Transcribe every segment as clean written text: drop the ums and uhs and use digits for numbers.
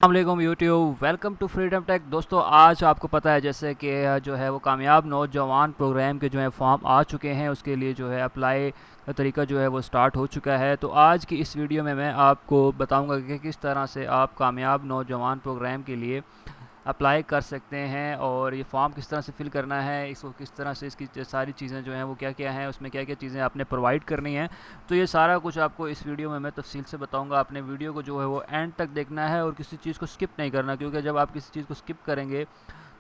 अस्सलामुअलैकुम YouTube, welcome to Freedom Tech. दोस्तों, आज आपको पता है जैसे कि जो है वो कामयाब नौजवान प्रोग्राम के जो है फॉर्म आ चुके हैं। उसके लिए जो है अप्लाई का तरीका जो है वो स्टार्ट हो चुका है। तो आज की इस वीडियो में मैं आपको बताऊंगा कि किस तरह से आप कामयाब नौजवान प्रोग्राम के लिए अप्लाई कर सकते हैं और ये फॉर्म किस तरह से फ़िल करना है, इसको किस तरह से इसकी सारी चीज़ें जो हैं वो क्या क्या हैं, उसमें क्या क्या चीज़ें आपने प्रोवाइड करनी है। तो ये सारा कुछ आपको इस वीडियो में मैं तफसील से बताऊंगा। आपने वीडियो को जो है वो एंड तक देखना है और किसी चीज़ को स्किप नहीं करना, क्योंकि जब आप किसी चीज़ को स्किप करेंगे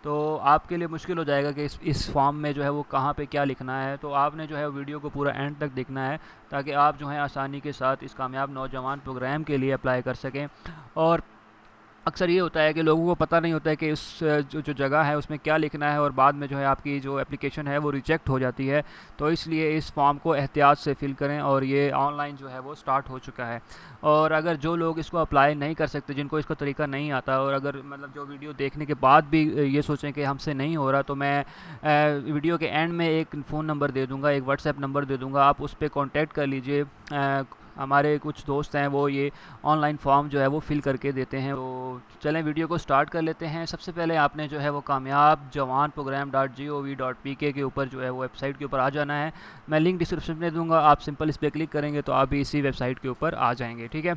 तो आपके लिए मुश्किल हो जाएगा कि इस फॉर्म में जो है वो कहाँ पे क्या लिखना है। तो आपने जो है वीडियो को पूरा एंड तक देखना है ताकि आप जो है आसानी के साथ इस कामयाब नौजवान प्रोग्राम के लिए अप्लाई कर सकें। और अक्सर ये होता है कि लोगों को पता नहीं होता है कि उस जो जो जगह है उसमें क्या लिखना है और बाद में जो है आपकी जो एप्लीकेशन है वो रिजेक्ट हो जाती है। तो इसलिए इस फॉर्म को एहतियात से फ़िल करें और ये ऑनलाइन जो है वो स्टार्ट हो चुका है। और अगर जो लोग इसको अप्लाई नहीं कर सकते, जिनको इसका तरीका नहीं आता, और अगर मतलब जो वीडियो देखने के बाद भी ये सोचें कि हमसे नहीं हो रहा, तो मैं वीडियो के एंड में एक फ़ोन नंबर दे दूँगा, एक व्हाट्सएप नंबर दे दूँगा, आप उस पर कॉन्टैक्ट कर लीजिए। हमारे कुछ दोस्त हैं वो ये ऑनलाइन फॉर्म जो है वो फ़िल करके देते हैं। तो चलें वीडियो को स्टार्ट कर लेते हैं। सबसे पहले आपने जो है वो कामयाब जवान प्रोग्राम .gov.pk के ऊपर जो है वो वेबसाइट के ऊपर आ जाना है। मैं लिंक डिस्क्रिप्शन में दूंगा, आप सिंपल इस पर क्लिक करेंगे तो आप भी इसी वेबसाइट के ऊपर आ जाएंगे। ठीक है,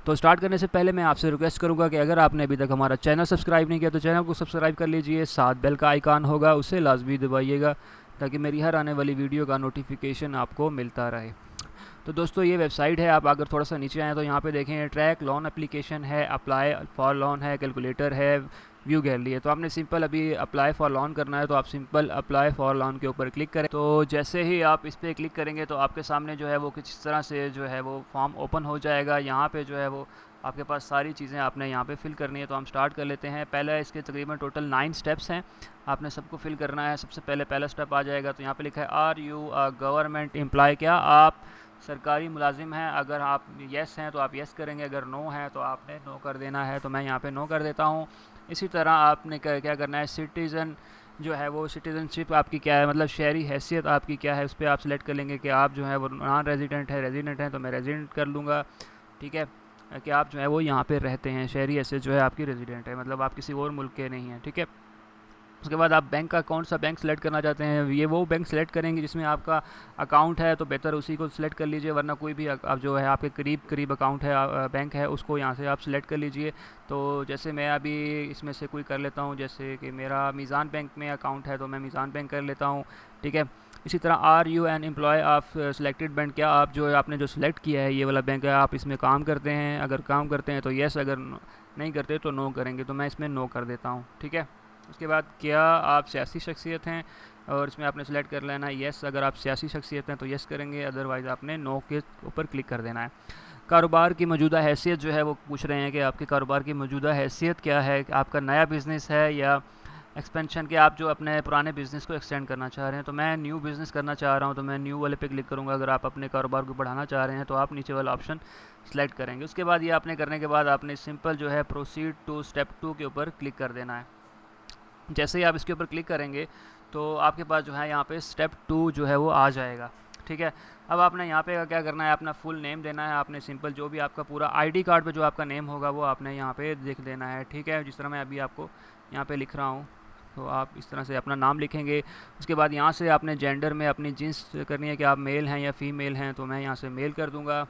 तो स्टार्ट करने से पहले मैं आपसे रिक्वेस्ट करूँगा कि अगर आपने अभी तक हमारा चैनल सब्सक्राइब नहीं किया तो चैनल को सब्सक्राइब कर लीजिए, साथ बेल का आइकान होगा उसे लाजमी दबाइएगा ताकि मेरी हर आने वाली वीडियो का नोटिफिकेशन आपको मिलता रहे। तो दोस्तों, ये वेबसाइट है। आप अगर थोड़ा सा नीचे आएँ तो यहाँ पे देखें ट्रैक लोन एप्लीकेशन है, अप्लाई फॉर लोन है, कैलकुलेटर है, व्यू गैलरी है। तो आपने सिंपल अभी अप्लाई फॉर लोन करना है तो आप सिंपल अप्लाई फॉर लोन के ऊपर क्लिक करें। तो जैसे ही आप इस पर क्लिक करेंगे तो आपके सामने जो है वो किस तरह से जो है वो फॉर्म ओपन हो जाएगा। यहाँ पे जो है वो आपके पास सारी चीज़ें आपने यहाँ पे फिल करनी है। तो हम स्टार्ट कर लेते हैं। पहले इसके तकरीबन टोटल 9 स्टेप्स हैं, आपने सबको फिल करना है। सबसे पहले पहला स्टेप आ जाएगा तो यहाँ पे लिखा है are you a government employ, क्या आप सरकारी मुलाजिम हैं। अगर आप येस हैं तो आप येस करेंगे, अगर नो है तो आपने नो कर देना है। तो मैं यहाँ पे नो कर देता हूँ। इसी तरह आपने क्या करना है, सिटीज़न जो है वो सिटीज़नशिप आपकी क्या है, मतलब शहरी हैसियत आपकी क्या है, उस पर आप सेलेक्ट कर लेंगे कि आप जो है वो नॉन रेजिडेंट है, रेजिडेंट है, तो मैं रेजिडेंट कर लूँगा। ठीक है, कि आप जो है वो यहाँ पे रहते हैं, शहरी हैसियत जो है आपकी रेजिडेंट है, मतलब आप किसी और मुल्क के नहीं हैं। ठीक है, उसके बाद आप बैंक का कौन सा बैंक सेलेक्ट करना चाहते हैं, ये वो बैंक सेलेक्ट करेंगे जिसमें आपका अकाउंट है, तो बेहतर उसी को सिलेक्ट कर लीजिए, वरना कोई भी आप जो है आपके करीब अकाउंट है बैंक है उसको यहाँ से आप सिलेक्ट कर लीजिए। तो जैसे मैं अभी इसमें से कोई कर लेता हूँ, जैसे कि मेरा मीज़ान बैंक में अकाउंट है तो मैं मीज़ान बैंक कर लेता हूँ। ठीक है, इसी तरह are you an employ of selected bank, क्या आप जो है आपने जो सिलेक्ट किया है ये वाला बैंक है, आप इसमें काम करते हैं। अगर काम करते हैं तो येस, अगर नहीं करते तो नो करेंगे, तो मैं इसमें नो कर देता हूँ। ठीक है, उसके बाद क्या आप सियासी शख्सियत हैं, और इसमें आपने सेलेक्ट कर लेना है येस, अगर आप सियासी शख्सियत हैं तो येस करेंगे, अदरवाइज़ आपने नो के ऊपर क्लिक कर देना है। कारोबार की मौजूदा हैसियत जो है वो पूछ रहे हैं कि आपके कारोबार की मौजूदा हैसियत क्या है, आपका नया बिज़नेस है या एक्सपेंशन के, आप जो अपने पुराने बिज़नेस को एक्सटेंड करना चाह रहे हैं। तो मैं न्यू बिज़नेस करना चाह रहा हूँ तो मैं न्यू वाले पे क्लिक करूँगा। अगर आप अपने कारोबार को बढ़ाना चाह रहे हैं तो आप नीचे वाला ऑप्शन सेलेक्ट करेंगे। उसके बाद ये आपने करने के बाद आपने सिंपल जो है प्रोसीड टू स्टेप 2 के ऊपर क्लिक कर देना है। जैसे ही आप इसके ऊपर क्लिक करेंगे तो आपके पास जो है यहाँ पे स्टेप 2 जो है वो आ जाएगा। ठीक है, अब आपने यहाँ पे क्या करना है, अपना फुल नेम देना है। आपने सिंपल जो भी आपका पूरा आईडी कार्ड पे जो आपका नेम होगा वो आपने यहाँ पे लिख देना है। ठीक है, जिस तरह मैं अभी आपको यहाँ पे लिख रहा हूँ, तो आप इस तरह से अपना नाम लिखेंगे। उसके बाद यहाँ से आपने जेंडर में अपनी जींस करनी है कि आप मेल हैं या फीमेल हैं, तो मैं यहाँ से मेल कर दूँगा।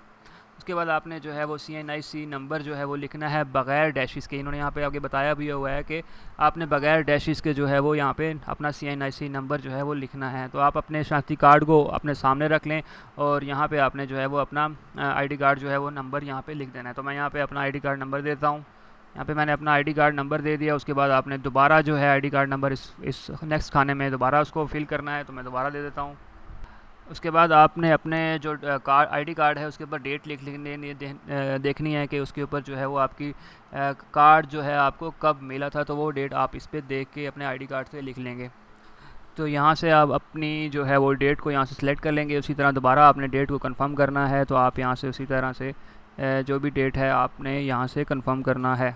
उसके बाद आपने जो है वो CNIC नंबर जो है वो लिखना है बग़ैर डैशिस के। इन्होंने यहाँ पे आगे बताया भी हुआ है कि आपने बग़ैर डैशिस के जो है वो यहाँ पे अपना CNIC नंबर जो है वो लिखना है। तो आप अपने शनाख्ती कार्ड को अपने सामने रख लें और यहाँ पे आपने जो है वो अपना ID कार्ड जो है वो नंबर यहाँ पे लिख देना है। तो मैं यहाँ पे अपना ID कार्ड नंबर देता हूँ। यहाँ पे मैंने अपना ID कार्ड नंबर दे दिया। उसके बाद आपने दोबारा जो है ID कार्ड नंबर इस नेक्स्ट खाने में दोबारा उसको फिल करना है, तो मैं दोबारा दे देता हूँ। उसके बाद आपने अपने जो आईडी कार्ड है उसके ऊपर डेट देखनी है कि उसके ऊपर जो है वो आपकी कार्ड जो है आपको कब मिला था, तो वो डेट आप इस पर देख के अपने आईडी कार्ड से लिख लेंगे। तो यहाँ से आप अपनी जो है वो डेट को यहाँ से सिलेक्ट कर लेंगे। उसी तरह दोबारा आपने डेट को कंफर्म करना है, तो आप यहाँ से उसी तरह से जो भी डेट है आपने यहाँ से कंफर्म करना है।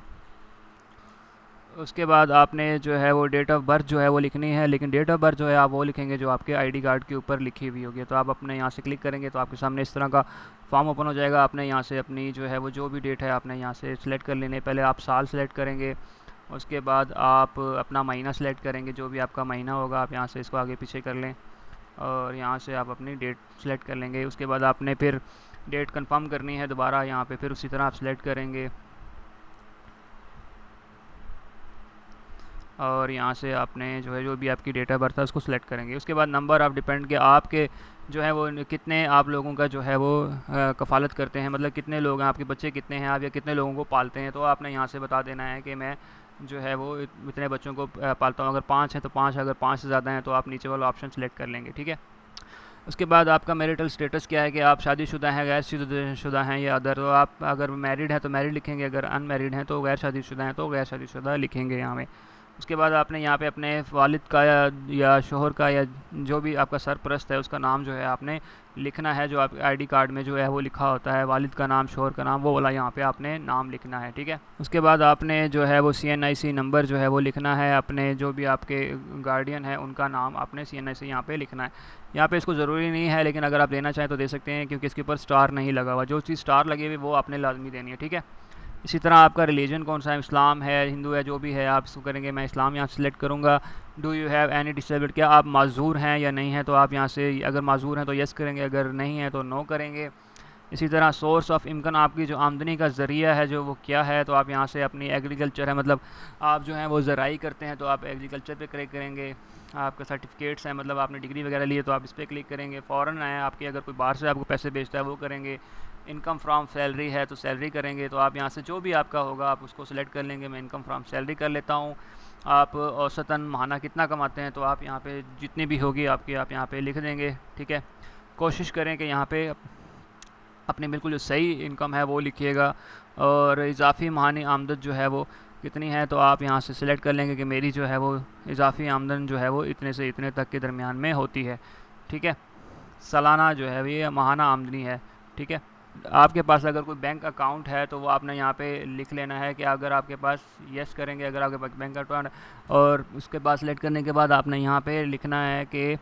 उसके बाद आपने जो है वो डेट ऑफ़ बर्थ जो है वो लिखनी है, लेकिन डेट ऑफ़ बर्थ जो है आप वो लिखेंगे जो आपके आईडी कार्ड के ऊपर लिखी हुई होगी। तो आप अपने यहाँ से क्लिक करेंगे तो आपके सामने इस तरह का फॉर्म ओपन हो जाएगा। आपने यहाँ से अपनी जो है वो जो भी डेट है आपने यहाँ से सिलेक्ट कर लेने। पहले आप साल सेलेक्ट करेंगे, उसके बाद आप अपना महीना सेलेक्ट करेंगे, जो भी आपका महीना होगा आप यहाँ से इसको आगे पीछे कर लें और यहाँ से आप अपनी डेट सेलेक्ट कर लेंगे। उसके बाद आपने फिर डेट कंफर्म करनी है दोबारा, यहाँ पे फिर उसी तरह आप सेलेक्ट करेंगे और यहाँ से आपने जो है जो भी आपकी डेट ऑफ बर्थ है उसको सेलेक्ट करेंगे। उसके बाद नंबर ऑफ़ डिपेंड के आपके जो है वो कितने आप लोगों का जो है वो कफ़ालत करते हैं, मतलब कितने लोग हैं, आपके बच्चे कितने हैं आप, या कितने लोगों को पालते हैं। तो आपने यहाँ से बता देना है कि मैं जो है वो इतने बच्चों को पालता हूँ। अगर 5 हैं तो 5, अगर 5 से ज़्यादा हैं तो आप नीचे वाला ऑप्शन सेलेक्ट कर लेंगे, ठीक है। उसके बाद आपका मैरिटल स्टेटस क्या है कि आप शादीशुदा हैं, गैर शादीशुदा हैं या अदर। तो आप अगर मैरिड हैं तो मैरिड लिखेंगे, अगर अनमैरिड हैं तो गैर शादीशुदा हैं तो गैर शादीशुदा लिखेंगे यहाँ में। उसके बाद आपने यहाँ पे अपने वालिद का या शोहर का या जो भी आपका सरपरस्त है उसका नाम जो है आपने लिखना है, जो आप आईडी कार्ड में जो है वो लिखा होता है, वालिद का नाम, शोहर का नाम, वो वाला यहाँ पे आपने नाम लिखना है, ठीक है। उसके बाद आपने जो है वो CNIC नंबर जो है वो लिखना है, अपने जो भी आपके गार्डियन है उनका नाम आपने CNIC यहाँ पे लिखना है। यहाँ पे इसको ज़रूरी नहीं है, लेकिन अगर आप देना चाहें तो दे सकते हैं, क्योंकि इसके ऊपर स्टार नहीं लगा हुआ। जो चीज़ स्टार लगे हुए वो आपने लाजमी देनी है, ठीक है। इसी तरह आपका रिलीजन कौन सा है, इस्लाम है, हिंदू है, जो भी है आप इसको करेंगे। मैं इस्लाम यहाँ सेलेक्ट करूँगा। Do you have any disabled, क्या आप माजूर हैं या नहीं है, तो आप यहाँ से अगर माजूर हैं तो यस करेंगे, अगर नहीं है तो नो करेंगे। इसी तरह सोर्स ऑफ इनकम, आपकी जो आमदनी का ज़रिया है जो वो क्या है, तो आप यहाँ से अपनी एग्रीकल्चर है, मतलब आप जो हैं वो ज़राई करते हैं तो आप एग्रीकल्चर पे क्लिक करेंगे। आपका सर्टिफिकेट्स हैं, मतलब आपने डिग्री वगैरह ली है तो आप इस पर क्लिक करेंगे। फ़ॉरेन है आपकी, अगर कोई बाहर से आपको पैसे भेजता है वो करेंगे। इनकम फ्रॉम सैलरी है तो सैलरी करेंगे, तो आप यहाँ से जो भी आपका होगा आप उसको सेलेक्ट कर लेंगे। मैं इनकम फ्रॉम सैलरी कर लेता हूँ। आप औसतन माहाना कितना कमाते हैं, तो आप यहाँ पे जितनी भी होगी आपकी आप यहाँ पे लिख देंगे, ठीक है। कोशिश करें कि यहाँ पे अपनी बिल्कुल जो सही इनकम है वो लिखिएगा, और इजाफ़ी माहानी आमदन जो है वो कितनी है, तो आप यहाँ से सिलेक्ट कर लेंगे कि मेरी जो है वो इजाफ़ी आमदन जो है वो इतने से इतने तक के दरमियान में होती है, ठीक है। सालाना जो है ये माहाना आमदनी है, ठीक है। आपके पास अगर कोई बैंक अकाउंट है तो वो आपने यहाँ पे लिख लेना है कि अगर आपके पास यस करेंगे, अगर आपके पास बैंक अकाउंट, और उसके बाद सेलेक्ट करने के बाद आपने यहाँ पे लिखना है कि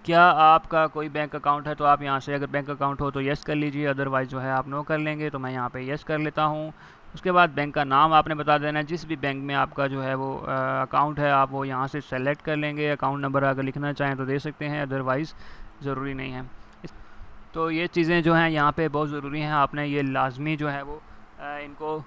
क्या आपका कोई बैंक अकाउंट है, तो आप यहाँ से अगर बैंक अकाउंट हो तो यस कर लीजिए, अदरवाइज़ जो है आप नो कर लेंगे। तो मैं यहाँ पे यस कर लेता हूँ। उसके बाद बैंक का नाम आपने बता देना है, जिस भी बैंक में आपका जो है वो अकाउंट है आप वो यहाँ से सेलेक्ट कर लेंगे। अकाउंट नंबर अगर लिखना चाहें तो दे सकते हैं, अदरवाइज़ ज़रूरी नहीं है। तो ये चीज़ें जो हैं यहाँ पे बहुत ज़रूरी हैं, आपने ये लाजमी जो है वो इनको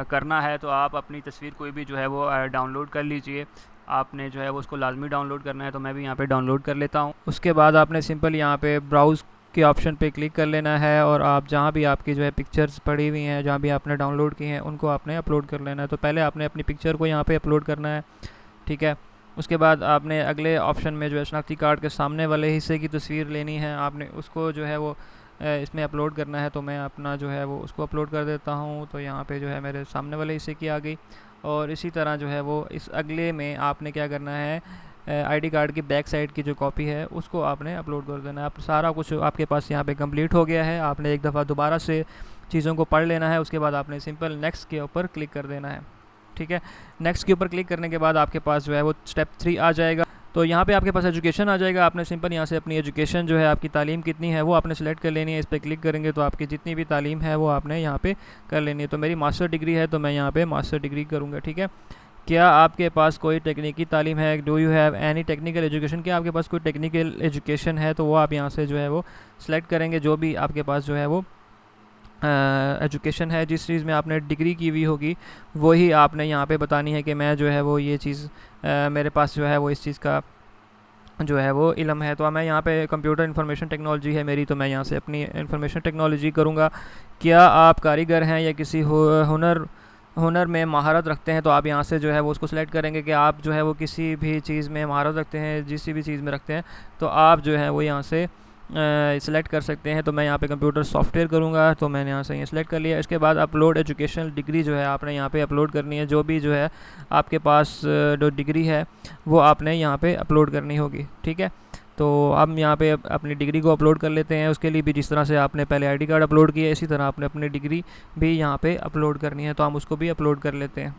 करना है। तो आप अपनी तस्वीर कोई भी जो है वो डाउनलोड कर लीजिए, आपने जो है वो उसको लाजमी डाउनलोड करना है। तो मैं भी यहाँ पे डाउनलोड कर लेता हूँ। उसके बाद आपने सिंपल यहाँ पे ब्राउज़ के ऑप्शन पे क्लिक कर लेना है, और आप जहाँ भी आपकी जो है पिक्चर्स पड़ी हुई हैं, जहाँ भी आपने डाउनलोड की हैं, उनको आपने अपलोड कर लेना है। तो पहले आपने अपनी पिक्चर को यहाँ पे अपलोड करना है, ठीक है। उसके बाद आपने अगले ऑप्शन में जो है शनाख्ती कार्ड के सामने वाले हिस्से की तस्वीर लेनी है, आपने उसको जो है वो इसमें अपलोड करना है। तो मैं अपना जो है वो उसको अपलोड कर देता हूँ। तो यहाँ पे जो है मेरे सामने वाले हिस्से की आ गई। और इसी तरह जो है वो इस अगले में आपने क्या करना है, आईडी कार्ड की बैक साइड की जो कॉपी है उसको आपने अपलोड कर देना है। आप सारा कुछ आपके पास यहाँ पे कंप्लीट हो गया है। आपने एक दफ़ा दोबारा से चीज़ों को पढ़ लेना है। उसके बाद आपने सिंपल नेक्स्ट के ऊपर क्लिक कर देना है, ठीक है। नेक्स्ट के ऊपर क्लिक करने के बाद आपके पास जो है वो स्टेप 3 आ जाएगा। तो यहाँ पे आपके पास एजुकेशन आ जाएगा। आपने सिंपल यहाँ से अपनी एजुकेशन जो है, आपकी तालीम कितनी है वो आपने सेलेक्ट कर लेनी है। इस पर क्लिक करेंगे तो आपकी जितनी भी तालीम है वो आपने यहाँ पे कर लेनी है। तो मेरी मास्टर डिग्री है तो मैं यहाँ पे मास्टर डिग्री करूँगा, ठीक है। क्या आपके पास कोई टेक्निकी तालीम है, do you have any technical education, क्या आपके पास कोई टेक्निकल एजुकेशन है, तो वो आप यहाँ से जो है वो सिलेक्ट करेंगे। जो भी आपके पास जो है वो एजुकेशन है, जिस चीज़ में आपने डिग्री की हुई होगी वही आपने यहाँ पे बतानी है कि मैं जो है वो ये चीज़ मेरे पास जो है वो इस चीज़ का जो है वो इल्म है। तो मैं यहाँ पे कंप्यूटर इंफॉर्मेशन टेक्नोलॉजी है मेरी, तो मैं यहाँ से अपनी इंफॉर्मेशन टेक्नोलॉजी करूँगा। क्या आप कारीगर हैं या किसी हुनर में महारत रखते हैं, तो आप यहाँ से जो है वो उसको सिलेक्ट करेंगे कि आप जो है वो किसी भी चीज़ में महारत रखते हैं, जिस भी चीज़ में रखते हैं, तो आप जो है वो यहाँ से सिलेक्ट कर सकते हैं। तो मैं यहाँ पे कंप्यूटर सॉफ्टवेयर करूँगा, तो मैंने यहाँ से ये सिलेक्ट कर लिया। इसके बाद अपलोड एजुकेशनल डिग्री जो है आपने यहाँ पे अपलोड करनी है। जो भी जो है आपके पास जो डिग्री है वो आपने यहाँ पे अपलोड करनी होगी, ठीक है। तो हम यहाँ पे अपनी डिग्री को अपलोड कर लेते हैं। उसके लिए भी जिस तरह से आपने पहले आईडी कार्ड अपलोड किया, इसी तरह आपने अपनी डिग्री भी यहाँ पे अपलोड करनी है। तो हम उसको भी अपलोड कर लेते हैं।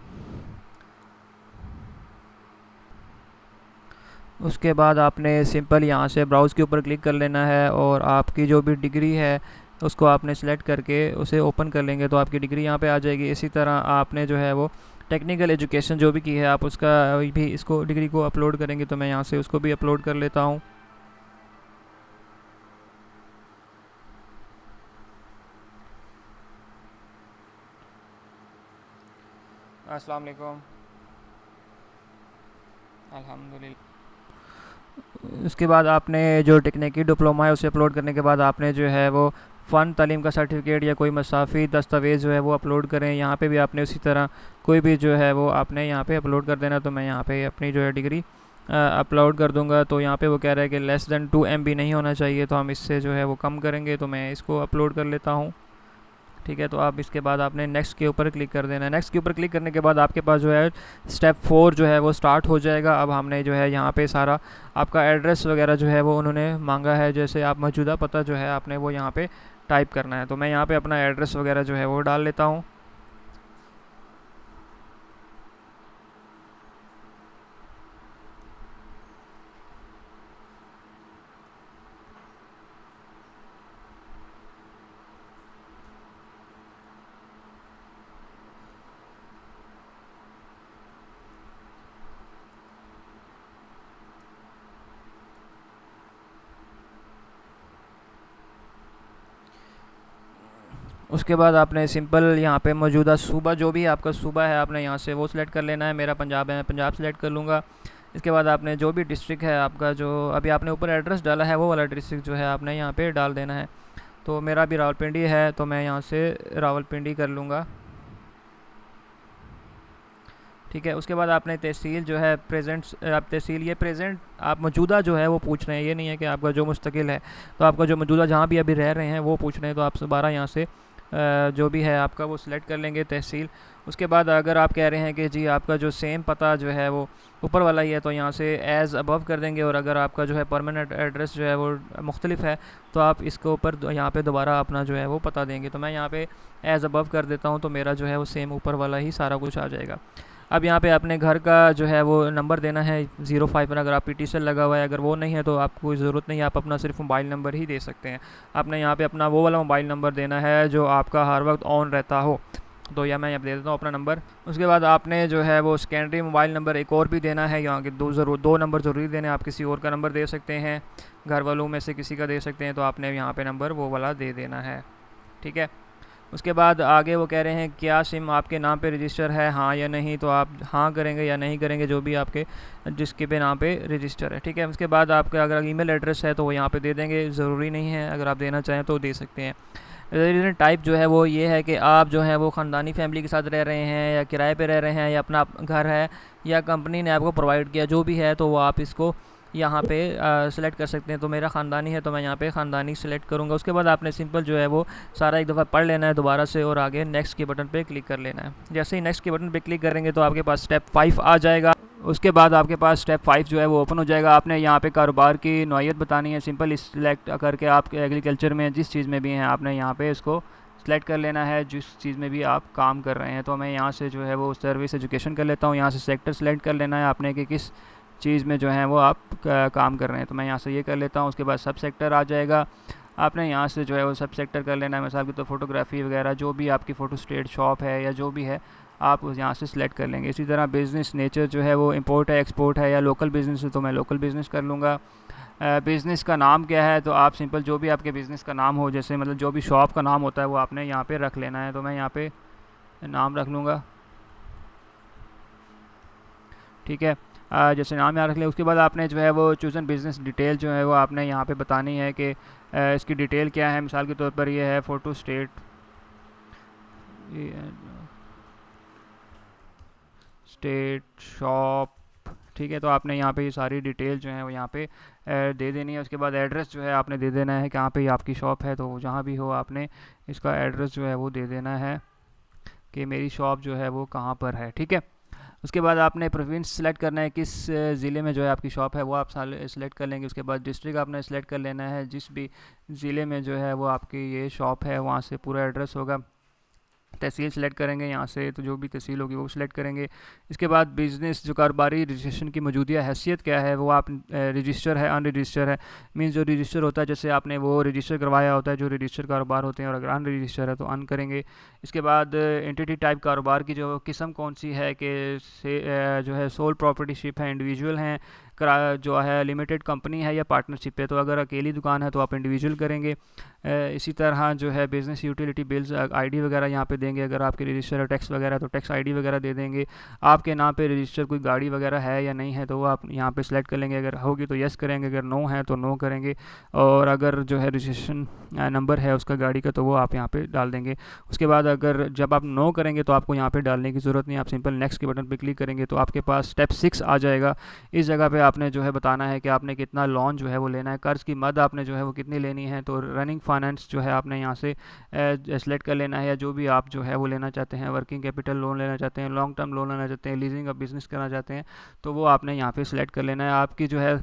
उसके बाद आपने सिंपल यहाँ से ब्राउज़ के ऊपर क्लिक कर लेना है और आपकी जो भी डिग्री है उसको आपने सेलेक्ट करके उसे ओपन कर लेंगे तो आपकी डिग्री यहाँ पे आ जाएगी। इसी तरह आपने जो है वो टेक्निकल एजुकेशन जो भी की है आप उसका भी इसको डिग्री को अपलोड करेंगे, तो मैं यहाँ से उसको भी अपलोड कर लेता हूँ। अस्सलाम वालेकुम। अल्हम्दुलिल्लाह। उसके बाद आपने जो टेक्निकी डिप्लोमा है उसे अपलोड करने के बाद आपने जो है वो फ़न तालीम का सर्टिफिकेट या कोई मसाफ़ी दस्तावेज़ जो है वो अपलोड करें। यहाँ पे भी आपने उसी तरह कोई भी जो है वो आपने यहाँ पे अपलोड कर देना। तो मैं यहाँ पे अपनी जो है डिग्री अपलोड कर दूँगा। तो यहाँ पे वो कह रहा है कि लेस दैन 2 MB नहीं होना चाहिए, तो हम इससे जो है वो कम करेंगे, तो मैं इसको अपलोड कर लेता हूँ। ठीक है, तो आप इसके बाद आपने नेक्स्ट के ऊपर क्लिक कर देना है। नेक्स्ट के ऊपर क्लिक करने के बाद आपके पास जो है स्टेप 4 जो है वो स्टार्ट हो जाएगा। अब हमने जो है यहाँ पे सारा आपका एड्रेस वगैरह जो है वो उन्होंने मांगा है, जैसे आप मौजूदा पता जो है आपने वो यहाँ पे टाइप करना है। तो मैं यहाँ पे अपना एड्रेस वगैरह जो है वो डाल लेता हूँ। उसके बाद आपने सिंपल यहाँ पे मौजूदा सूबा जो भी आपका सूबा है आपने यहाँ से वो सिलेक्ट कर लेना है। मेरा पंजाब है, मैं पंजाब सेलेक्ट कर लूँगा। इसके बाद आपने जो भी डिस्ट्रिक्ट है आपका, जो अभी आपने ऊपर एड्रेस डाला है वो वाला डिस्ट्रिक्ट जो है आपने यहाँ पे डाल देना है। तो मेरा भी रावलपिंडी है, तो मैं यहाँ से रावलपिंडी कर लूँगा। ठीक है, उसके बाद आपने तहसील जो है प्रेजेंट, आप तहसील ये प्रेजेंट आप मौजूदा जो है वो पूछ रहे हैं, ये नहीं है कि आपका जो मुस्तकिल है। तो आपका जो मौजूदा जहाँ भी अभी रह रहे हैं वो पूछ रहे हैं, तो आप दोबारा यहाँ से जो भी है आपका वो सिलेक्ट कर लेंगे तहसील। उसके बाद अगर आप कह रहे हैं कि जी आपका जो सेम पता जो है वो ऊपर वाला ही है, तो यहाँ से एज़ अबव कर देंगे। और अगर आपका जो है परमानेंट एड्रेस जो है वो मुख्तलिफ है, तो आप इसके ऊपर यहाँ पे दोबारा अपना जो है वो पता देंगे। तो मैं यहाँ पे एज़ अबव कर देता हूँ, तो मेरा जो है वो सेम ऊपर वाला ही सारा कुछ आ जाएगा। अब यहाँ पे अपने घर का जो है वो नंबर देना है 05 पर। अगर आप PTCL लगा हुआ है, अगर वो नहीं है तो आपको कोई ज़रूरत नहीं है, आप अपना सिर्फ मोबाइल नंबर ही दे सकते हैं। आपने यहाँ पे अपना वो वाला मोबाइल नंबर देना है जो आपका हर वक्त ऑन रहता हो। तो या मैं यहाँ दे देता हूँ अपना नंबर। उसके बाद आपने जो है वो सेकेंडरी मोबाइल नंबर एक और भी देना है। यहाँ के दो नंबर ज़रूरी देने, आप किसी और का नंबर दे सकते हैं, घर वालों में से किसी का दे सकते हैं। तो आपने यहाँ पे नंबर वो वाला दे देना है। ठीक है, उसके बाद आगे वो कह रहे हैं क्या सिम आपके नाम पे रजिस्टर है, हाँ या नहीं। तो आप हाँ करेंगे या नहीं करेंगे, जो भी आपके जिसके पे नाम पे रजिस्टर है। ठीक है, उसके बाद आपका अगर ईमेल एड्रेस है तो वो यहाँ पे दे देंगे, ज़रूरी नहीं है, अगर आप देना चाहें तो दे सकते हैं। रेजिडेंट टाइप जो है वो ये है कि आप जो है वो ख़ानदानी फैमिली के साथ रह रहे हैं, या किराए पे रह रहे हैं, या अपना घर है, या कंपनी ने आपको प्रोवाइड किया, जो भी है तो वो आप इसको यहाँ पे सेलेक्ट कर सकते हैं। तो मेरा ख़ानदानी है, तो मैं यहाँ पे ख़ानदानी सेलेक्ट करूँगा। उसके बाद आपने सिंपल जो है वो सारा एक दफ़ा पढ़ लेना है दोबारा से, और आगे नेक्स्ट के बटन पे क्लिक कर लेना है। जैसे ही नेक्स्ट के बटन पे क्लिक करेंगे तो आपके पास स्टेप 5 आ जाएगा। उसके बाद आपके पास स्टेप 5 जो है वो ओपन हो जाएगा। आपने यहाँ पे कारोबार की नौइयत बतानी है। सिंपल इस सिलेक्ट करके आप एग्रीकल्चर में जिस चीज़ में भी हैं आपने यहाँ पे इसको सेलेक्ट कर लेना है, जिस चीज़ में भी आप काम कर रहे हैं। तो मैं यहाँ से जो है वो सर्विस एजुकेशन कर लेता हूँ। यहाँ से सेक्टर सेलेक्ट कर लेना है आपने कि किस चीज़ में जो है वो आप काम कर रहे हैं। तो मैं यहाँ से ये कर लेता हूँ। उसके बाद सब सेक्टर आ जाएगा, आपने यहाँ से जो है वो सब सेक्टर कर लेना है। मिसाल की तो फ़ोटोग्राफ़ी वगैरह जो भी आपकी फ़ोटो स्टेट शॉप है या जो भी है आप उस यहाँ से सिलेक्ट कर लेंगे। इसी तरह बिज़नेस नेचर जो है वो इंपोर्ट है, एक्सपोर्ट है, या लोकल बिज़नेस है, तो मैं लोकल बिज़नेस कर लूँगा। बिज़नेस का नाम क्या है, तो आप सिंपल जो भी आपके बिज़नेस का नाम हो, जैसे मतलब जो भी शॉप का नाम होता है वो आपने यहाँ पे रख लेना है। तो मैं यहाँ पे नाम रख लूँगा। ठीक है, जैसे नाम यहाँ रख लें। उसके बाद आपने जो है वो चूज़न बिज़नेस डिटेल जो है वो आपने यहाँ पे बतानी है कि इसकी डिटेल क्या है। मिसाल के तौर पर ये है फ़ोटो स्टेट शॉप। ठीक है, तो आपने यहाँ पे ये सारी डिटेल जो है वो यहाँ पे दे देनी है। उसके बाद एड्रेस जो है आपने दे देना है कि कहाँ पे आपकी शॉप है, तो जहाँ भी हो आपने इसका एड्रेस जो है वो दे देना है कि मेरी शॉप जो है वो कहाँ पर है। ठीक है, उसके बाद आपने प्रोविंस सेलेक्ट करना है, किस ज़िले में जो है आपकी शॉप है वो आप सेलेक्ट कर लेंगे। उसके बाद डिस्ट्रिक्ट आपने सेलेक्ट कर लेना है, जिस भी ज़िले में जो है वो आपकी ये शॉप है वहाँ से पूरा एड्रेस होगा। तहसील सेलेक्ट करेंगे यहाँ से, तो जो भी तहसील होगी वो सेलेक्ट करेंगे। इसके बाद बिज़नेस जो कारोबारी रजिस्ट्रेशन की मौजूदा हैसियत क्या है, वो आप रजिस्टर है, अनरजिस्टर है। मीन्स जो रजिस्टर होता है जैसे आपने वो रजिस्टर करवाया होता है, जो रजिस्टर कारोबार होते हैं, और अगर अनरजिस्टर है तो अन करेंगे। इसके बाद एंटिटी टाइप कारोबार की जो किस्म कौन सी है कि से जो है सोल प्रॉपर्टीशिप है, इंडिविजुअल हैं, जो है लिमिटेड कंपनी है या पार्टनरशिप है। तो अगर अकेली दुकान है तो आप इंडिविजुअल करेंगे। इसी तरह जो है बिज़नेस यूटिलिटी बिल्स आईडी वगैरह यहाँ पे देंगे। अगर आपके रजिस्टर है टैक्स वगैरह तो टैक्स आईडी वगैरह दे देंगे। आपके नाम पे रजिस्टर कोई गाड़ी वगैरह है या नहीं है तो वो आप यहाँ पे सेलेक्ट कर लेंगे। अगर होगी तो यस करेंगे, अगर नो है तो नो करेंगे। और अगर जो है रजिस्ट्रेशन नंबर है उसका गाड़ी का तो वो आप यहाँ पे डाल देंगे। उसके बाद अगर जब आप नो करेंगे तो आपको यहाँ पे डालने की ज़रूरत नहीं, आप सिंपल नेक्स्ट के बटन पर क्लिक करेंगे तो आपके पास स्टेप 6 आ जाएगा। इस जगह पे आपने जो है बताना है कि आपने कितना लोन जो है वो लेना है, कर्ज़ की मद आपने जो है वो कितनी लेनी है। तो रनिंग फाइनेंस जो है आपने यहाँ से सेलेक्ट कर लेना है, या जो भी आप जो है वो लेना चाहते हैं, वर्किंग कैपिटल लोन लेना चाहते हैं, लॉन्ग टर्म लोन लेना चाहते हैं, लीजिंग ऑफ बिज़नेस करना चाहते हैं, तो वो आपने यहाँ पे सिलेक्ट कर लेना है। आपकी जो है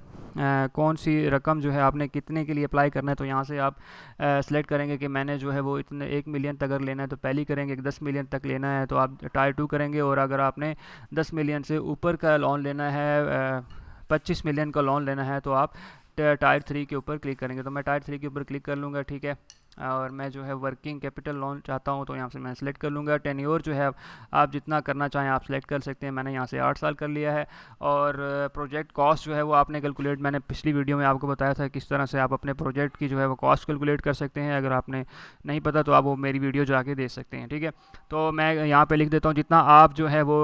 कौन सी रकम जो है आपने कितने के लिए अप्लाई करना है, तो यहाँ से आप सेलेक्ट करेंगे कि मैंने जो है वो इतने 1 मिलियन तक अगर लेना है तो पहली करेंगे, 10 मिलियन तक लेना है तो आप टायर 2 करेंगे। और अगर आपने 10 मिलियन से ऊपर का लोन लेना है, 25 मिलियन का लोन लेना है, तो आप टायर 3 के ऊपर क्लिक करेंगे। तो मैं टायर 3 के ऊपर क्लिक कर लूँगा, ठीक है। और मैं जो है वर्किंग कैपिटल लोन चाहता हूँ तो यहाँ से मैं सेलेक्ट कर लूँगा। टेन्योर जो है आप जितना करना चाहें आप सेलेक्ट कर सकते हैं, मैंने यहाँ से 8 साल कर लिया है। और प्रोजेक्ट कॉस्ट जो है वो आपने कैलकुलेट, मैंने पिछली वीडियो में आपको बताया था किस तरह से आप अपने प्रोजेक्ट की जो है वो कॉस्ट कैलकुलेट कर सकते हैं। अगर आपने नहीं पता तो आप वो मेरी वीडियो जाके देख सकते हैं, ठीक है। तो मैं यहाँ पर लिख देता हूँ जितना आप जो है वो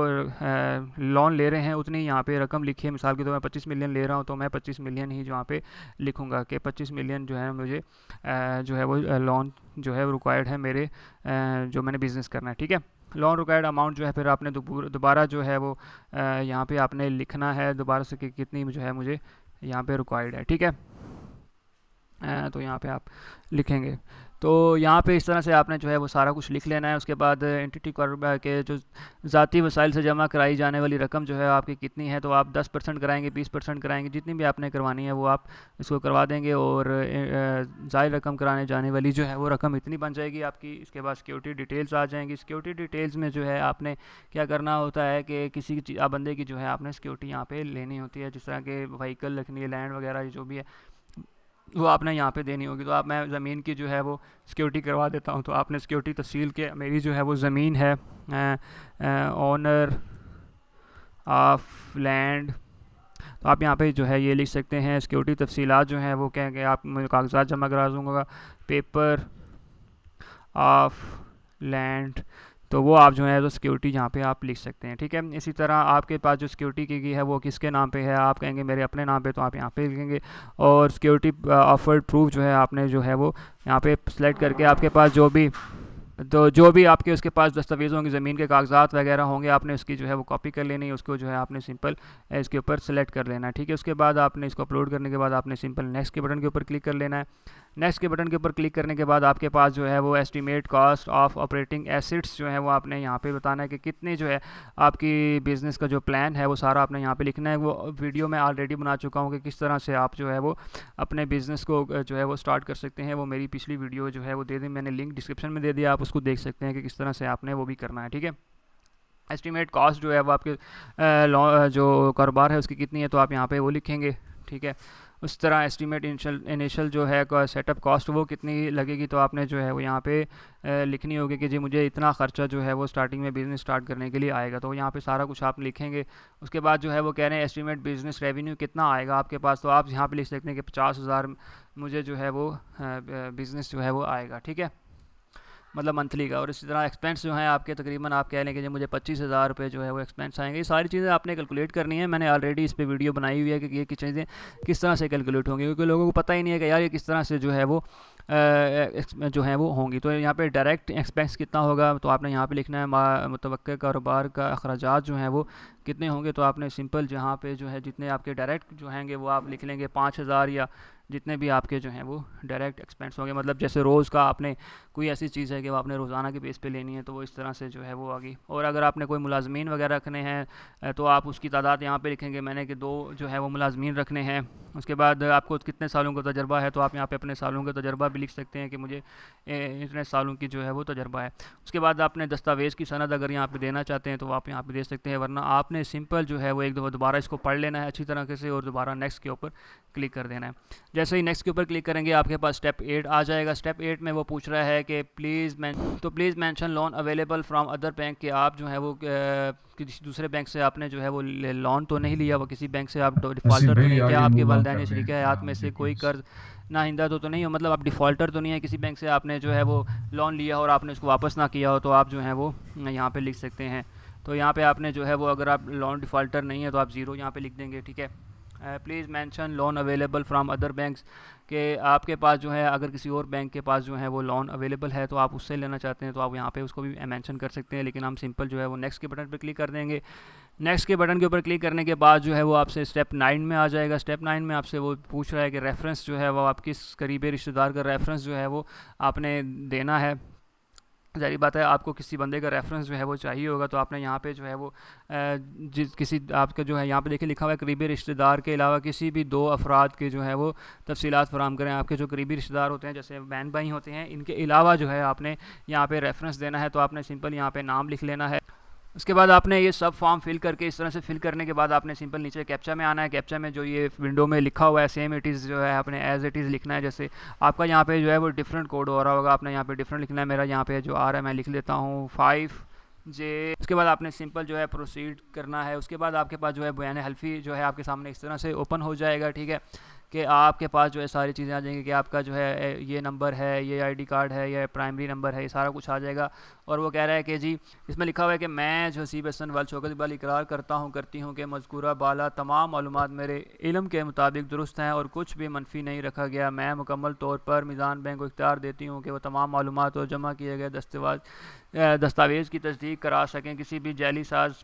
लोन ले रहे हैं उतनी यहाँ पर रकम लिखिए। मिसाल की तो मैं 25 मिलियन ले रहा हूँ तो मैं 25 मिलियन ही यहाँ पर लिखूँगा कि 25 मिलियन जो है मुझे जो है वो लोन जो है रिक्वायर्ड है मेरे जो मैंने बिज़नेस करना है, ठीक है। लोन रिक्वायर्ड अमाउंट जो है फिर आपने दोबारा जो है वो यहाँ पे आपने लिखना है दोबारा से कि कितनी जो है मुझे यहाँ पे रिक्वायर्ड है, ठीक है। तो यहाँ पे आप लिखेंगे। तो यहाँ पे इस तरह से आपने जो है वो सारा कुछ लिख लेना है। उसके बाद एंटिटी के जो ज़ाती वसाइल से जमा कराई जाने वाली रकम जो है आपकी कितनी है, तो आप 10% कराएंगे, 20% कराएंगे, जितनी भी आपने करवानी है वो आप इसको करवा देंगे। और ज़ायद रकम कराने जाने वाली जो है वो रकम इतनी बन जाएगी आपकी। इसके बाद सिक्योरिटी डिटेल्स आ जाएंगी। सिक्योरिटी डिटेल्स में जो है आपने क्या करना होता है कि किसी बंदे की जो है आपने सिक्योरिटी यहाँ पर लेनी होती है, जिस तरह के व्हीकल रखनी है, लैंड वगैरह जो भी है वो आपने यहाँ पे देनी होगी। तो आप मैं ज़मीन की जो है वो सिक्योरिटी करवा देता हूँ। तो आपने सिक्योरिटी तफसील के मेरी जो है वो ज़मीन है, ओनर ऑफ लैंड, तो आप यहाँ पे जो है ये लिख सकते हैं। सिक्योरिटी तफसीलात जो हैं वो कहेंगे आप मुझे कागजात जमा करा दूँगा, पेपर ऑफ लैंड, तो वो आप जो है तो सिक्योरिटी यहाँ पे आप लिख सकते हैं, ठीक है। इसी तरह आपके पास जो सिक्योरिटी की गई है वो किसके नाम पे है, आप कहेंगे मेरे अपने नाम पे, तो आप यहाँ पे लिखेंगे। और सिक्योरिटी ऑफर्ड प्रूफ जो है आपने जो है वो यहाँ पे सेलेक्ट करके आपके पास जो भी आपके उसके पास दस्तावेज़ होंगे, ज़मीन के कागजात वगैरह होंगे, आपने उसकी जो है वो कॉपी कर लेनी है। उसको जो है आपने सिंपल इसके ऊपर सेलेक्ट कर लेना है, ठीक है। उसके बाद आपने इसको अपलोड करने के बाद आपने सिंपल नेक्स्ट के बटन के ऊपर क्लिक कर लेना है। नेक्स्ट के बटन के ऊपर क्लिक करने के बाद आपके पास जो है वो estimate cost of operating assets जो है वो आपने यहाँ पे बताना है कि कितने जो है आपकी बिज़नेस का जो प्लान है वो सारा आपने यहाँ पे लिखना है। वो वीडियो मैं ऑलरेडी बना चुका हूँ कि किस तरह से आप जो है वो अपने बिज़नेस को जो है वो स्टार्ट कर सकते हैं। वो मेरी पिछली वीडियो जो है वो दे दी, मैंने लिंक डिस्क्रिप्शन में दे दिया, आप उसको देख सकते हैं कि किस तरह से आपने वो भी करना है, ठीक है। एस्टीमेट कॉस्ट जो है वो आपके जो कारोबार है उसकी कितनी है तो आप यहाँ पे वो लिखेंगे, ठीक है। उस तरह एस्टीमेट इनिशियल जो है सेटअप कॉस्ट वो कितनी लगेगी तो आपने जो है वो यहाँ पे लिखनी होगी कि जी मुझे इतना ख़र्चा जो है वो स्टार्टिंग में बिज़नेस स्टार्ट करने के लिए आएगा। तो यहाँ पे सारा कुछ आप लिखेंगे। उसके बाद जो है वो कह रहे हैं एस्टीमेट बिज़नेस रेवेन्यू कितना आएगा आपके पास, तो आप यहाँ पे लिख सकते हैं कि 50,000 मुझे जो है वो बिज़नेस जो है वो आएगा, ठीक है, मतलब मंथली का। और इसी तरह एक्सपेंस जो है आपके तकरीबन आप कह लें कि मुझे 25,000 रुपये जो है वो एक्सपेंस आएंगे। ये सारी चीज़ें आपने कैलकुलेट करनी है। मैंने ऑलरेडी इस पे वीडियो बनाई हुई है कि ये चीज़ें किस तरह से कैलकुलेट होंगी, क्योंकि लोगों को पता ही नहीं है कि यार ये किस तरह से जो है वो जो है वो होंगी। तो यहाँ पे डायरेक्ट एक्सपेंस कितना होगा तो आपने यहाँ पे लिखना है मुतवक्किल कारोबार का अखराजात जो हैं वो कितने होंगे। तो आपने सिंपल जहाँ पे जो है जितने आपके डायरेक्ट जो हैंगे वो आप लिख लेंगे 5,000 या जितने भी आपके जो हैं वो डायरेक्ट एक्सपेंस होंगे, मतलब जैसे रोज़ का आपने कोई ऐसी चीज़ है कि वो आपने रोज़ाना के बेस पे लेनी है, तो वो इस तरह से जो है वो आ गई। और अगर आपने कोई मुलाजमीन वगैरह रखने हैं तो आप उसकी तादाद यहाँ पे लिखेंगे, मैंने कि 2 जो है वो मुलाजमीन रखने हैं। उसके बाद आपको कितने सालों का तजर्बा है, तो आप यहाँ पे अपने सालों का तजर्बा भी लिख सकते हैं कि मुझे इतने सालों की जो है वो तजर्बा है। उसके बाद आपने दस्तावेज़ की सनद अगर यहाँ पे देना चाहते हैं तो आप यहाँ पे दे सकते हैं, वरना आपने सिंपल जो है वो एक दफ़ा दोबारा इसको पढ़ लेना है अच्छी तरह से और दोबारा नेक्स्ट के ऊपर क्लिक कर देना है। जैसे ही नेक्स्ट के ऊपर क्लिक करेंगे आपके पास स्टेप 8 आ जाएगा। स्टेप 8 में वो पूछ रहा है कि please mention loan available from other bank, कि आप जो है वो किसी दूसरे बैंक से आपने जो है वो लोन तो नहीं लिया, वो किसी बैंक से आप डिफ़ॉल्टर तो नहीं, क्या आपके वालिदैन या शरीक हयात में से कोई कर्ज नाहिंदा तो नहीं हो, मतलब आप डिफ़ॉल्टर तो नहीं है किसी बैंक से, आपने जो है वो लोन लिया हो और आपने उसको वापस ना किया हो, तो आप जो है वो यहाँ पे लिख सकते हैं। तो यहाँ पे आपने जो है वो, अगर आप लोन डिफ़ॉल्टर नहीं है तो आप ज़ीरो यहाँ पे लिख देंगे, ठीक है। Please mention loan available from other banks, कि आपके पास जो है अगर किसी और बैंक के पास जो है वो लोन अवेलेबल है तो आप उससे लेना चाहते हैं तो आप यहाँ पे उसको भी मेंशन कर सकते हैं, लेकिन हम सिंपल जो है वो नेक्स्ट के बटन पे क्लिक कर देंगे। नेक्स्ट के बटन के ऊपर क्लिक करने के बाद जो है वो आपसे स्टेप 9 में आ जाएगा। स्टेप 9 में आपसे वो पूछ रहा है कि रेफरेंस जो है वो आप किस करीबी रिश्तेदार का रेफरेंस जो है वो आपने देना है। ज़ाहिर बात है आपको किसी बंदे का रेफरेंस जो है वो चाहिए होगा, तो आपने यहाँ पे जो है वो जिस किसी आपका जो है यहाँ पे देखिए लिखा हुआ है करीबी रिश्तेदार के अलावा किसी भी 2 अफराद के जो है वो तफसीलात फराहम करें। आपके जो करीबी रिश्तेदार होते हैं जैसे बहन भाई होते हैं, इनके अलावा जो है आपने यहाँ पे रेफरेंस देना है, तो आपने सिंपल यहाँ पे नाम लिख लेना है। उसके बाद आपने ये सब फॉर्म फिल करके इस तरह से फिल करने के बाद आपने सिंपल नीचे कैप्चा में आना है। कैप्चा में जो ये विंडो में लिखा हुआ है सेम इट इज़ जो है आपने एज इट इज़ लिखना है। जैसे आपका यहाँ पे जो है वो डिफरेंट कोड हो रहा होगा, आपने यहाँ पे डिफरेंट लिखना है। मेरा यहाँ पे जो आ रहा है मैं लिख लेता हूँ 5J। उसके बाद आपने सिंपल जो है प्रोसीड करना है। उसके बाद आपके पास जो है बयान हल्फी जो है आपके सामने इस तरह से ओपन हो जाएगा, ठीक है, कि आपके पास जो है सारी चीज़ें आ जाएंगी कि आपका जो है ये नंबर है, ये आईडी कार्ड है, ये प्राइमरी नंबर है, ये सारा कुछ आ जाएगा। और वो कह रहा है कि जी इसमें लिखा हुआ है कि मैं जो हसीब हसन वाल शौकत इकबाल इकरार करती हूँ कि मज़कूरा बाला तमाम मालूमात मेरे इल्म के मुताबिक दुरुस्त हैं और कुछ भी मनफी नहीं रखा गया। मैं मुकम्मल तौर पर मीज़ान बैंक को इख्तियार देती हूँ कि वह तमाम मालूमात और जमा किए गए दस्तावेज़ की तस्दीक करा सकें। किसी भी जैली साज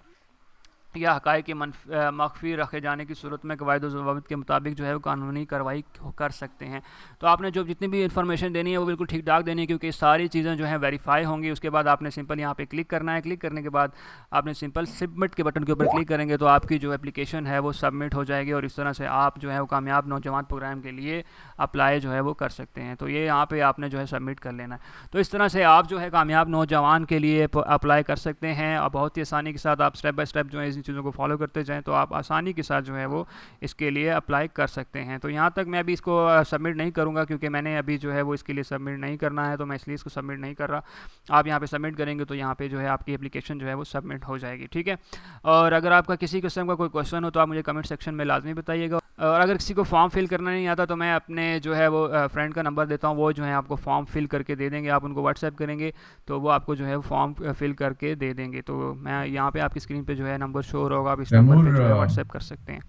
या हक़ाइक़ की मख्फ़ी रखे जाने की सूरत में क़वाइद व ज़वाबित के मुताबिक जो है वो कानूनी कार्रवाई कर सकते हैं। तो आपने जो जितनी भी इन्फॉर्मेशन देनी है वो बिल्कुल ठीक ठाक देनी है, क्योंकि सारी चीज़ें जो हैं वेरीफाई होंगी। उसके बाद आपने सिंपल यहाँ पे क्लिक करना है। क्लिक करने के बाद आपने सिंपल सबमिट के बटन के ऊपर क्लिक करेंगे तो आपकी जो एप्लीकेशन है वो सबमिट हो जाएगी, और इस तरह से आप जो है वो कामयाब नौजवान प्रोग्राम के लिए अप्लाई जो है वो कर सकते हैं। तो ये यहाँ पर आपने जो है सबमिट कर लेना है। तो इस तरह से आप जो है कामयाब नौजवान के लिए अप्लाई कर सकते हैं, और बहुत ही आसानी के साथ आप स्टेप बाय स्टेप जो है चीज़ों को फॉलो करते जाएं तो आप आसानी के साथ जो है वो इसके लिए अप्लाई कर सकते हैं। तो यहाँ तक मैं अभी इसको सबमिट नहीं करूँगा, क्योंकि मैंने अभी जो है वो इसके लिए सबमिट नहीं करना है, तो मैं इसलिए इसको सबमिट नहीं कर रहा। आप यहाँ पे सबमिट करेंगे तो यहाँ पे जो है आपकी एप्लीकेशन जो है वो सबमिट हो जाएगी, ठीक है। और अगर आपका किसी किस्म का कोई क्वेश्चन हो तो आप मुझे कमेंट सेक्शन में लाजमी बताइएगा। और अगर किसी को फॉर्म फिल करना नहीं आता तो मैं अपने जो है वो फ्रेंड का नंबर देता हूँ, वो जो है आपको फॉर्म फिल करके दे देंगे। आप उनको व्हाट्सएप करेंगे तो वो आपको जो है फॉर्म फिल करके दे देंगे। तो मैं यहाँ पे आपकी स्क्रीन पे जो है नंबर शो होगा, आप इस नंबर पे जो है व्हाट्सएप कर सकते हैं।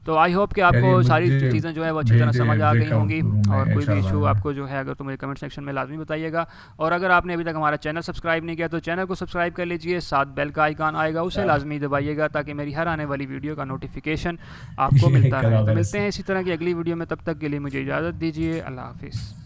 तो आई होप कि आपको सारी चीज़ें जो है वो अच्छी तरह समझ आ गई होंगी, और कोई भी इशू आपको जो है अगर तो मुझे कमेंट सेक्शन में लाजमी बताइएगा। और अगर आपने अभी तक हमारा चैनल सब्सक्राइब नहीं किया तो चैनल को सब्सक्राइब कर लीजिए, साथ बेल का आइकन आएगा उसे लाजमी दबाइएगा ताकि मेरी हर आने वाली वीडियो का नोटिफिकेशन आपको मिलता रहे। तो मिलते हैं इसी तरह की अगली वीडियो में, तब तक के लिए मुझे इजाज़त दीजिए। अल्लाह हाफिज़।